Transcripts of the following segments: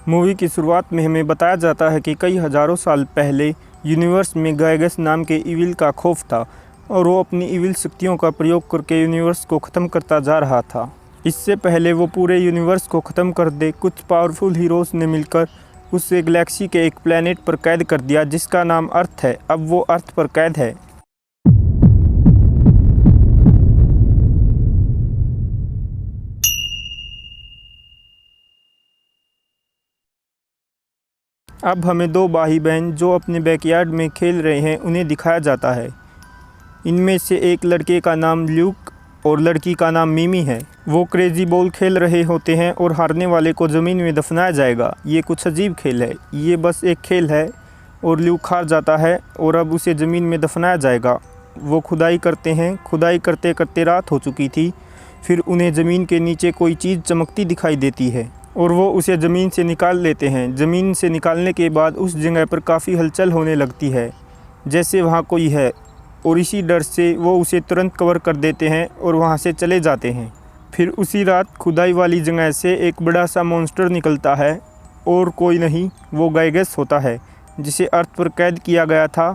Movie की शुरुआत में हमें बताया जाता है कि कई हज़ारों साल पहले यूनिवर्स में गाइगस नाम के इविल का खौफ था और वो अपनी इविल शक्तियों का प्रयोग करके यूनिवर्स को ख़त्म करता जा रहा था। इससे पहले वो पूरे यूनिवर्स को ख़त्म कर दे, कुछ पावरफुल हीरोज़ ने मिलकर उसे गैलेक्सी के एक प्लैनेट पर कैद कर दिया जिसका नाम अर्थ है। अब वो अर्थ पर कैद है। अब हमें दो भाई बहन जो अपने बैकयार्ड में खेल रहे हैं उन्हें दिखाया जाता है। इनमें से एक लड़के का नाम ल्यूक और लड़की का नाम मिमी है। वो क्रेजी बॉल खेल रहे होते हैं और हारने वाले को ज़मीन में दफनाया जाएगा। ये कुछ अजीब खेल है, ये बस एक खेल है और ल्यूक हार जाता है और अब उसे ज़मीन में दफनाया जाएगा। वो खुदाई करते हैं। खुदाई करते करते रात हो चुकी थी। फिर उन्हें ज़मीन के नीचे कोई चीज़ चमकती दिखाई देती है और वो उसे ज़मीन से निकाल लेते हैं। ज़मीन से निकालने के बाद उस जगह पर काफ़ी हलचल होने लगती है, जैसे वहाँ कोई है, और इसी डर से वो उसे तुरंत कवर कर देते हैं और वहाँ से चले जाते हैं। फिर उसी रात खुदाई वाली जगह से एक बड़ा सा मॉन्स्टर निकलता है और कोई नहीं, वो गाइगस होता है जिसे अर्थ पर कैद किया गया था।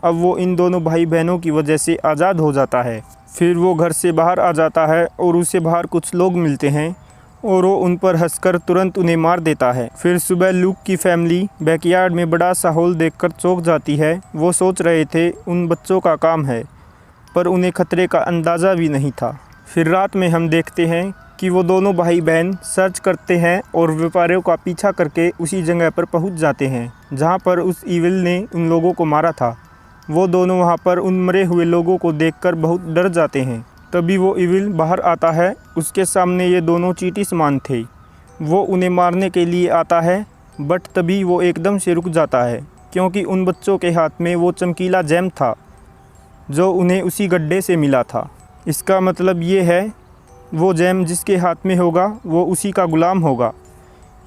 अब वो इन दोनों भाई बहनों की वजह से आज़ाद हो जाता है। फिर वो घर से बाहर आ जाता है और उसे बाहर कुछ लोग मिलते हैं और वो उन पर हंसकर तुरंत उन्हें मार देता है। फिर सुबह ल्यूक की फैमिली बैकयार्ड में बड़ा सा होल देखकर चौंक जाती है। वो सोच रहे थे उन बच्चों का काम है, पर उन्हें खतरे का अंदाज़ा भी नहीं था। फिर रात में हम देखते हैं कि वो दोनों भाई बहन सर्च करते हैं और व्यापारियों का पीछा करके उसी जगह पर पहुंच जाते हैं जहां पर उस इविल ने उन लोगों को मारा था। वो दोनों वहां पर उन मरे हुए लोगों को देखकर बहुत डर जाते हैं। तभी वो इविल बाहर आता है। उसके सामने ये दोनों चींटी समान थे। वो उन्हें मारने के लिए आता है, बट तभी वो एकदम से रुक जाता है क्योंकि उन बच्चों के हाथ में वो चमकीला जैम था जो उन्हें उसी गड्ढे से मिला था। इसका मतलब ये है वो जैम जिसके हाथ में होगा वो उसी का गुलाम होगा।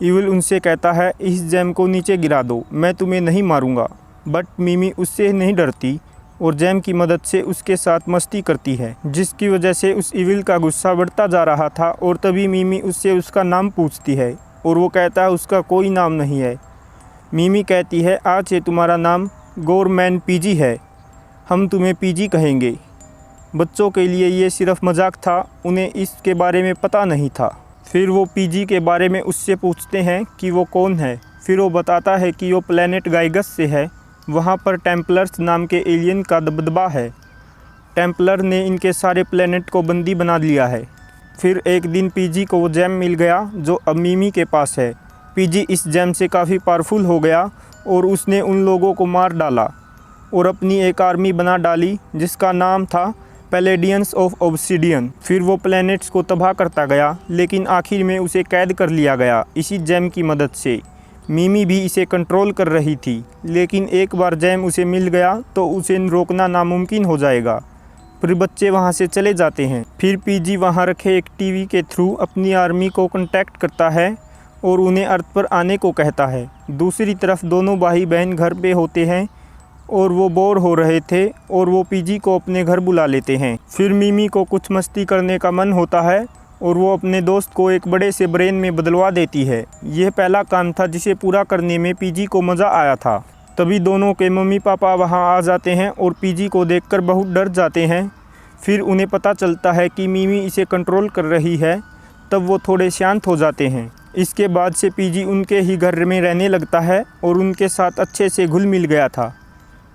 इविल उनसे कहता है, इस जैम को नीचे गिरा दो, मैं तुम्हें नहीं मारूंगा। बट मिमी उससे नहीं डरती और जैम की मदद से उसके साथ मस्ती करती है, जिसकी वजह से उस इविल का गुस्सा बढ़ता जा रहा था। और तभी मिमी उससे उसका नाम पूछती है और वो कहता है उसका कोई नाम नहीं है। मिमी कहती है, आज से तुम्हारा नाम गोरमैन पीजी है, हम तुम्हें पीजी कहेंगे। बच्चों के लिए ये सिर्फ मजाक था, उन्हें इसके बारे में पता नहीं था। फिर वो पीजी के बारे में उससे पूछते हैं कि वो कौन है। फिर वो बताता है कि वो प्लैनेट गाइगस से है। वहाँ पर टेम्पलर्स नाम के एलियन का दबदबा है। टेम्पलर ने इनके सारे प्लैनेट को बंदी बना लिया है। फिर एक दिन पीजी को वो जैम मिल गया जो अब मिमी के पास है। पीजी इस जैम से काफ़ी पावरफुल हो गया और उसने उन लोगों को मार डाला और अपनी एक आर्मी बना डाली जिसका नाम था पैलेडियंस ऑफ ऑब्सिडियन। फिर वो प्लैनेट्स को तबाह करता गया, लेकिन आखिर में उसे कैद कर लिया गया इसी जैम की मदद से। मिमी भी इसे कंट्रोल कर रही थी, लेकिन एक बार जैम उसे मिल गया तो उसे रोकना नामुमकिन हो जाएगा। फिर बच्चे वहां से चले जाते हैं। फिर पीजी वहां रखे एक टीवी के थ्रू अपनी आर्मी को कांटेक्ट करता है और उन्हें अर्थ पर आने को कहता है। दूसरी तरफ दोनों भाई बहन घर पे होते हैं और वो बोर हो रहे थे और वो पीजी को अपने घर बुला लेते हैं। फिर मिमी को कुछ मस्ती करने का मन होता है और वो अपने दोस्त को एक बड़े से ब्रेन में बदलवा देती है। यह पहला काम था जिसे पूरा करने में पीजी को मज़ा आया था। तभी दोनों के मम्मी पापा वहां आ जाते हैं और पीजी को देखकर बहुत डर जाते हैं। फिर उन्हें पता चलता है कि मिमी इसे कंट्रोल कर रही है। तब वो थोड़े शांत हो जाते हैं। इसके बाद से पीजी उनके ही घर में रहने लगता है और उनके साथ अच्छे से घुल मिल गया था।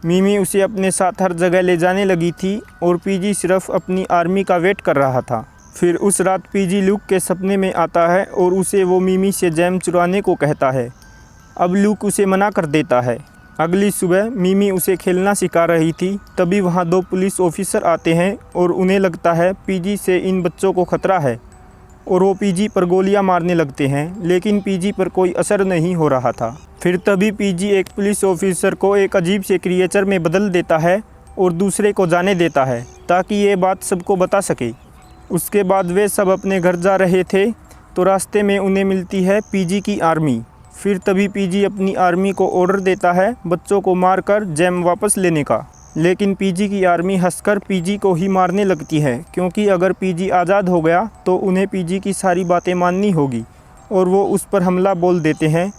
मिमी उसे अपने साथ हर जगह ले जाने लगी थी और पीजी सिर्फ अपनी आर्मी का वेट कर रहा था। फिर उस रात पीजी ल्यूक के सपने में आता है और उसे वो मिमी से जैम चुराने को कहता है। अब ल्यूक उसे मना कर देता है। अगली सुबह मिमी उसे खेलना सिखा रही थी। तभी वहाँ दो पुलिस ऑफिसर आते हैं और उन्हें लगता है पीजी से इन बच्चों को खतरा है और वो पीजी पर गोलियां मारने लगते हैं, लेकिन पीजी पर कोई असर नहीं हो रहा था। फिर तभी पीजी एक पुलिस ऑफिसर को एक अजीब से क्रिएचर में बदल देता है और दूसरे को जाने देता है ताकि ये बात सबको बता सके। उसके बाद वे सब अपने घर जा रहे थे तो रास्ते में उन्हें मिलती है पीजी की आर्मी। फिर तभी पीजी अपनी आर्मी को ऑर्डर देता है बच्चों को मारकर जैम वापस लेने का, लेकिन पीजी की आर्मी हंसकर पीजी को ही मारने लगती है क्योंकि अगर पीजी आज़ाद हो गया तो उन्हें पीजी की सारी बातें माननी होगी और वो उस पर हमला बोल देते हैं।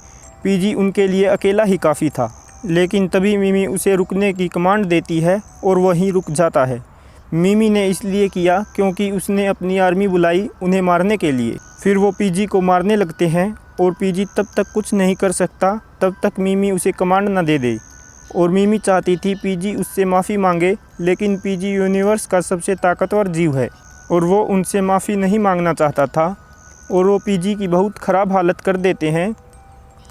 पीजी उनके लिए अकेला ही काफ़ी था। लेकिन तभी मिमी उसे रुकने की कमांड देती है और वहीं रुक जाता है। मिमी ने इसलिए किया क्योंकि उसने अपनी आर्मी बुलाई उन्हें मारने के लिए। फिर वो पीजी को मारने लगते हैं और पीजी तब तक कुछ नहीं कर सकता तब तक मिमी उसे कमांड न दे दे। और मिमी चाहती थी पीजी उससे माफ़ी मांगे, लेकिन पीजी यूनिवर्स का सबसे ताकतवर जीव है और वो उनसे माफ़ी नहीं मांगना चाहता था और वो पीजी की बहुत ख़राब हालत कर देते हैं।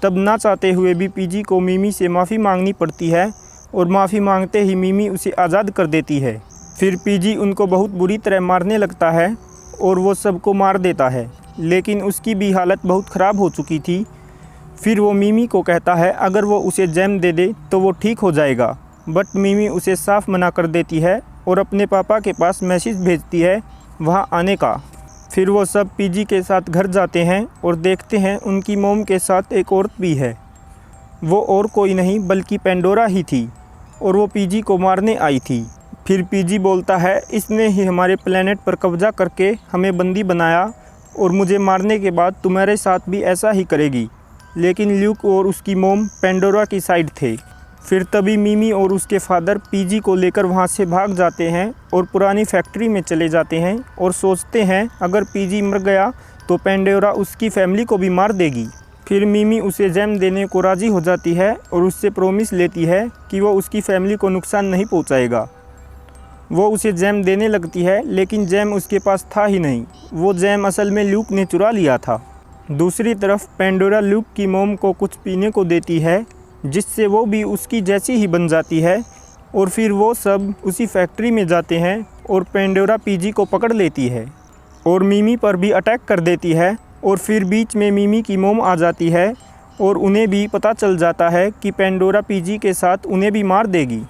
तब ना चाहते हुए भी पीजी को मिमी से माफ़ी मांगनी पड़ती है और माफ़ी मांगते ही मिमी उसे आज़ाद कर देती है। फिर पीजी उनको बहुत बुरी तरह मारने लगता है और वो सबको मार देता है, लेकिन उसकी भी हालत बहुत ख़राब हो चुकी थी। फिर वो मिमी को कहता है अगर वो उसे जैम दे दे तो वो ठीक हो जाएगा, बट मिमी उसे साफ मना कर देती है और अपने पापा के पास मैसेज भेजती है वहाँ आने का। फिर वो सब पीजी के साथ घर जाते हैं और देखते हैं उनकी मोम के साथ एक औरत भी है। वो और कोई नहीं बल्कि पेंडोरा ही थी और वो पीजी को मारने आई थी। फिर पीजी बोलता है इसने ही हमारे प्लेनेट पर कब्जा करके हमें बंदी बनाया और मुझे मारने के बाद तुम्हारे साथ भी ऐसा ही करेगी। लेकिन ल्यूक और उसकी मोम पेंडोरा की साइड थे। फिर तभी मिमी और उसके फादर पीजी को लेकर वहाँ से भाग जाते हैं और पुरानी फैक्ट्री में चले जाते हैं और सोचते हैं अगर पीजी मर गया तो पेंडोरा उसकी फैमिली को भी मार देगी। फिर मिमी उसे जैम देने को राज़ी हो जाती है और उससे प्रॉमिस लेती है कि वो उसकी फैमिली को नुकसान नहीं पहुँचाएगा। वो उसे जैम देने लगती है, लेकिन जैम उसके पास था ही नहीं। वो जैम असल में ल्यूक ने चुरा लिया था। दूसरी तरफ पेंडोरा ल्यूक की मोम को कुछ पीने को देती है जिससे वो भी उसकी जैसी ही बन जाती है और फिर वो सब उसी फैक्ट्री में जाते हैं और पेंडोरा पीजी को पकड़ लेती है और मिमी पर भी अटैक कर देती है। और फिर बीच में मिमी की मोम आ जाती है और उन्हें भी पता चल जाता है कि पेंडोरा पीजी के साथ उन्हें भी मार देगी।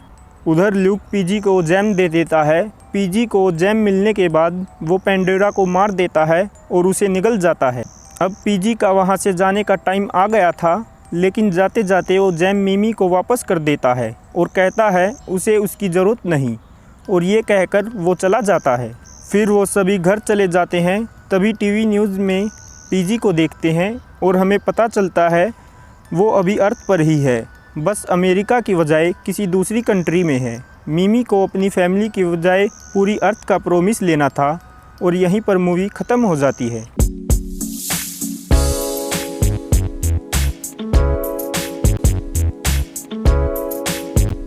उधर ल्यूक पीजी को जैम दे देता है। पीजी को जैम मिलने के बाद वो पेंडोरा को मार देता है और उसे निगल जाता है। अब पीजी का वहाँ से जाने का टाइम आ गया था, लेकिन जाते जाते वो जैम मिमी को वापस कर देता है और कहता है उसे उसकी ज़रूरत नहीं, और ये कहकर वो चला जाता है। फिर वो सभी घर चले जाते हैं। तभी टीवी न्यूज़ में पीजी को देखते हैं और हमें पता चलता है वो अभी अर्थ पर ही है, बस अमेरिका की बजाय किसी दूसरी कंट्री में है। मिमी को अपनी फैमिली की बजाय पूरी अर्थ का प्रॉमिस लेना था और यहीं पर मूवी ख़त्म हो जाती है।